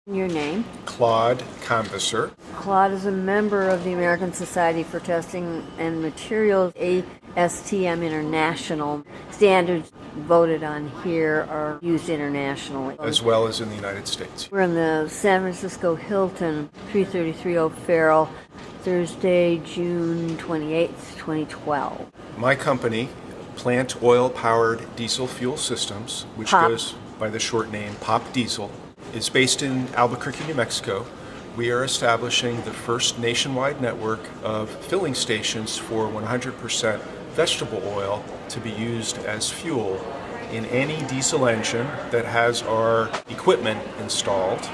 Your name? Claude Canvasser. Claude is a member of the American Society for Testing and Materials, ASTM International. Standards voted on here are used internationally. As well as in the United States. We're in the San Francisco Hilton, 333 O'Farrell, Thursday, June 28th, 2012. My company, Plant Oil-Powered Diesel Fuel Systems, which goes by the short name POP Diesel, is based in Albuquerque, New Mexico. We are establishing the first nationwide network of filling stations for 100% vegetable oil to be used as fuel in any diesel engine that has our equipment installed,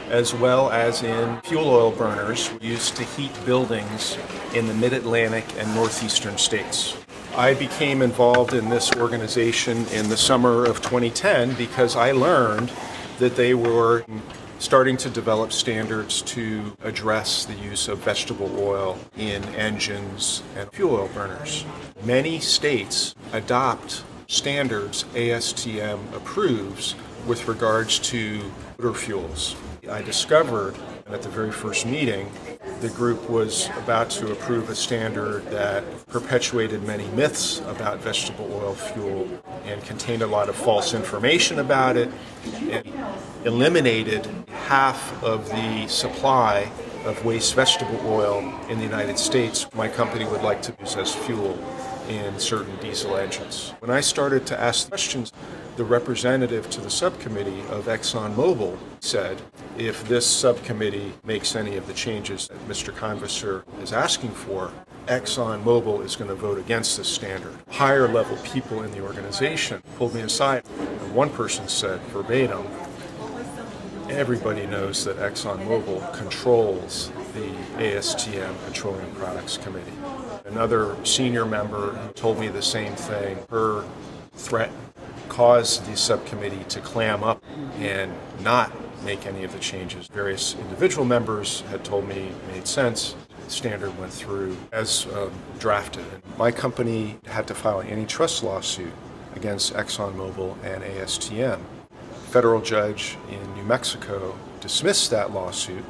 as well as in fuel oil burners used to heat buildings in the mid-Atlantic and northeastern states. I became involved in this organization in the summer of 2010 because I learned that they were starting to develop standards to address the use of vegetable oil in engines and fuel oil burners. Many states adopt standards ASTM approves with regards to motor fuels. I discovered at the very first meeting the group was about to approve a standard that perpetuated many myths about vegetable oil fuel and contained a lot of false information about it and eliminated half of the supply of waste vegetable oil in the United States my company would like to use as fuel in certain diesel engines. When I started to ask questions, the representative to the subcommittee of ExxonMobil said, if this subcommittee makes any of the changes that Mr. Canvasser is asking for, ExxonMobil is going to vote against this standard. Higher level people in the organization pulled me aside, and one person said verbatim, everybody knows that ExxonMobil controls the ASTM Petroleum Products Committee. Another senior member told me the same thing. Her threat caused the subcommittee to clam up and not make any of the changes. Various individual members had told me it made sense. The standard went through as drafted. My company had to file an antitrust lawsuit against ExxonMobil and ASTM. A federal judge in New Mexico dismissed that lawsuit,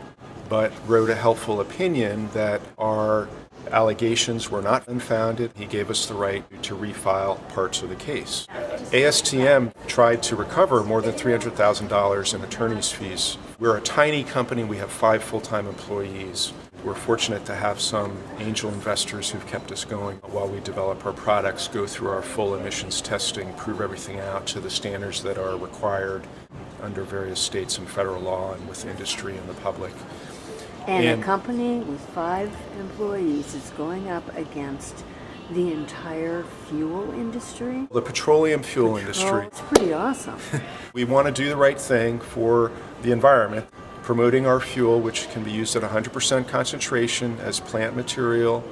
but wrote a helpful opinion that our allegations were not unfounded. He gave us the right to refile parts of the case. ASTM tried to recover more than $300,000 in attorney's fees. We're a tiny company. We have 5 full-time employees. We're fortunate to have some angel investors who've kept us going while we develop our products, go through our full emissions testing, prove everything out to the standards that are required under various states and federal law and with industry and the public. And a company with 5 employees is going up against the entire fuel industry? The petroleum fuel industry. It's pretty awesome. We want to do the right thing for the environment, promoting our fuel, which can be used at 100% concentration as plant material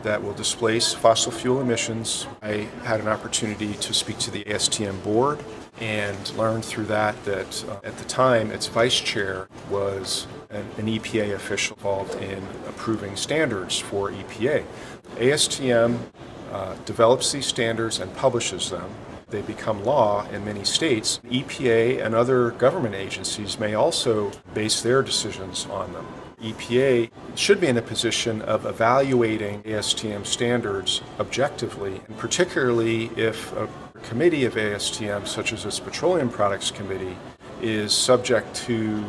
that will displace fossil fuel emissions. I had an opportunity to speak to the ASTM board and learned through that at the time its vice chair was an EPA official involved in approving standards for EPA. ASTM develops these standards and publishes them. They become law in many states. EPA and other government agencies may also base their decisions on them. EPA should be in a position of evaluating ASTM standards objectively, and particularly if a committee of ASTM, such as its Petroleum Products Committee, is subject to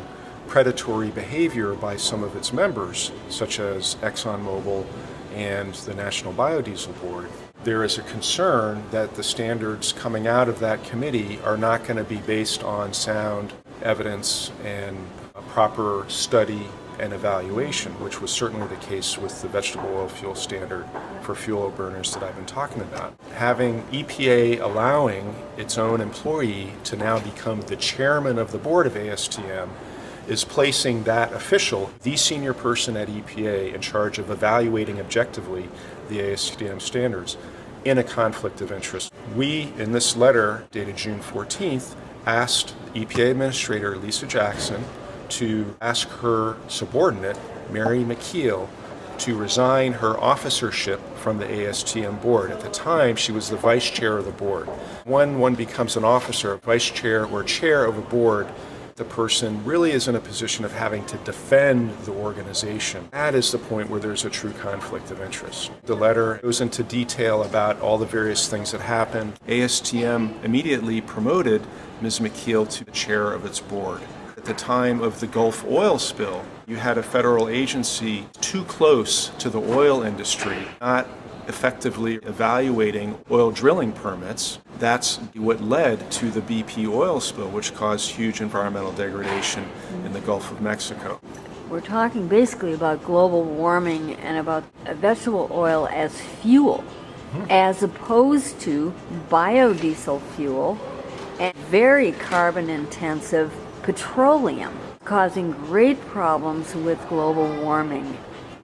predatory behavior by some of its members, such as ExxonMobil and the National Biodiesel Board. There is a concern that the standards coming out of that committee are not going to be based on sound evidence and a proper study and evaluation, which was certainly the case with the vegetable oil fuel standard for fuel oil burners that I've been talking about. Having EPA allowing its own employee to now become the chairman of the board of ASTM is placing that official, the senior person at EPA in charge of evaluating objectively the ASTM standards, in a conflict of interest. We, in this letter dated June 14th, asked EPA Administrator Lisa Jackson to ask her subordinate, Mary McKeel, to resign her officership from the ASTM board. At the time, she was the vice chair of the board. When one becomes an officer, vice chair, or chair of a board, the person really is in a position of having to defend the organization. That is the point where there's a true conflict of interest. The letter goes into detail about all the various things that happened. ASTM immediately promoted Ms. McKeel to the chair of its board. At the time of the Gulf oil spill, you had a federal agency too close to the oil industry, not effectively evaluating oil drilling permits. That's what led to the BP oil spill, which caused huge environmental degradation in the Gulf of Mexico. We're talking basically about global warming and about vegetable oil as fuel, as opposed to biodiesel fuel and very carbon-intensive petroleum, causing great problems with global warming.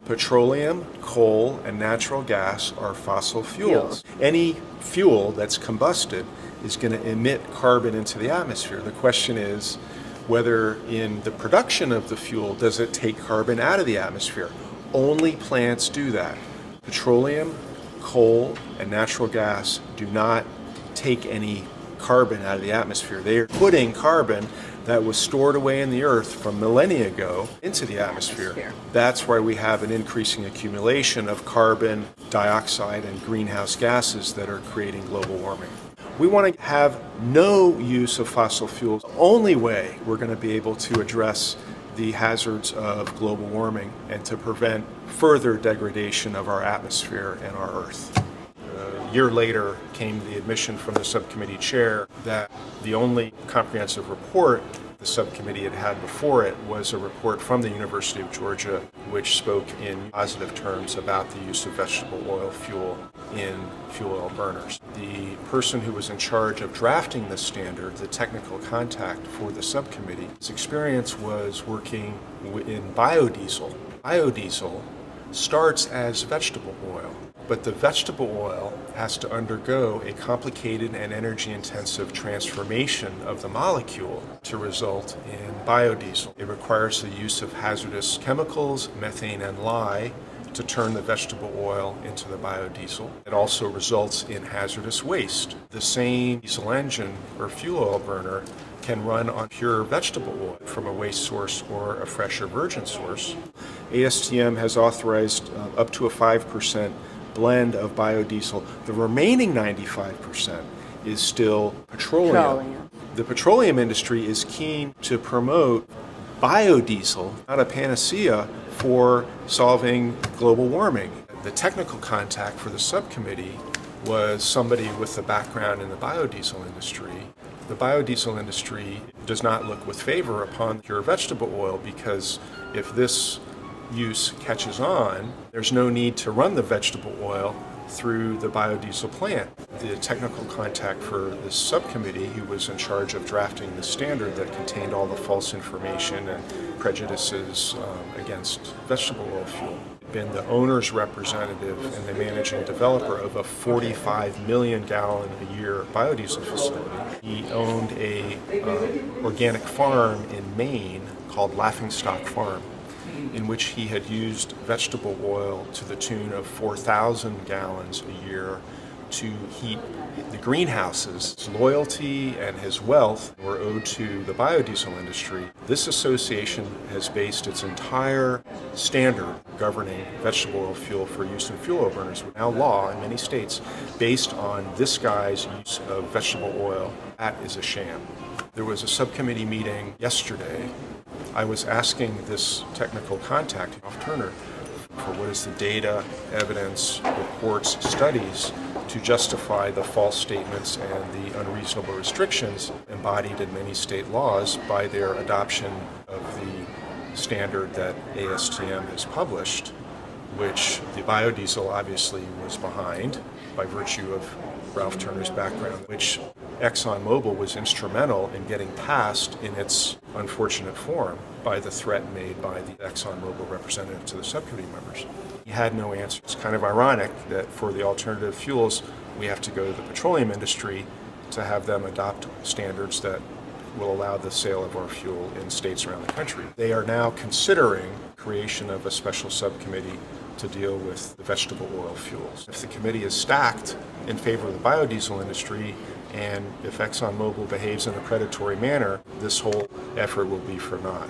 Petroleum, coal, and natural gas are fossil fuels. Any fuel that's combusted is going to emit carbon into the atmosphere. The question is whether in the production of the fuel does it take carbon out of the atmosphere. Only plants do that. Petroleum, coal, and natural gas do not take any carbon out of the atmosphere. They are putting carbon that was stored away in the earth from millennia ago into the atmosphere. That's why we have an increasing accumulation of carbon dioxide and greenhouse gases that are creating global warming. We want to have no use of fossil fuels. The only way we're going to be able to address the hazards of global warming and to prevent further degradation of our atmosphere and our earth. A year later came the admission from the subcommittee chair that the only comprehensive report the subcommittee had had before it was a report from the University of Georgia which spoke in positive terms about the use of vegetable oil fuel in fuel oil burners. The person who was in charge of drafting this standard, the technical contact for the subcommittee, his experience was working in biodiesel. Biodiesel starts as vegetable oil, but the vegetable oil has to undergo a complicated and energy-intensive transformation of the molecule to result in biodiesel. It requires the use of hazardous chemicals, methane and lye, to turn the vegetable oil into the biodiesel. It also results in hazardous waste. The same diesel engine or fuel oil burner can run on pure vegetable oil from a waste source or a fresh or virgin source. ASTM has authorized up to a 5% blend of biodiesel. The remaining 95% is still petroleum. The petroleum industry is keen to promote biodiesel, not a panacea for solving global warming. The technical contact for the subcommittee was somebody with a background in the biodiesel industry. The biodiesel industry does not look with favor upon pure vegetable oil because if this use catches on, there's no need to run the vegetable oil through the biodiesel plant. The technical contact for this subcommittee, who was in charge of drafting the standard that contained all the false information and prejudices against vegetable oil fuel, had been the owner's representative and the managing developer of a 45 million gallon a year biodiesel facility. He owned a organic farm in Maine called Laughingstock Farm, in which he had used vegetable oil to the tune of 4,000 gallons a year to heat the greenhouses. His loyalty and his wealth were owed to the biodiesel industry. This association has based its entire standard governing vegetable oil fuel for use in fuel oil burners, now law in many states, based on this guy's use of vegetable oil. That is a sham. There was a subcommittee meeting yesterday. I was asking this technical contact, Turner, for what is the data, evidence, reports, studies to justify the false statements and the unreasonable restrictions embodied in many state laws by their adoption of the standard that ASTM has published, which the biodiesel obviously was behind by virtue of Ralph Turner's background, which ExxonMobil was instrumental in getting passed in its unfortunate form by the threat made by the ExxonMobil representative to the subcommittee members. He had no answer. It's kind of ironic that for the alternative fuels, we have to go to the petroleum industry to have them adopt standards that will allow the sale of our fuel in states around the country. They are now considering creation of a special subcommittee to deal with the vegetable oil fuels. If the committee is stacked in favor of the biodiesel industry, And if ExxonMobil behaves in a predatory manner, this whole effort will be for naught.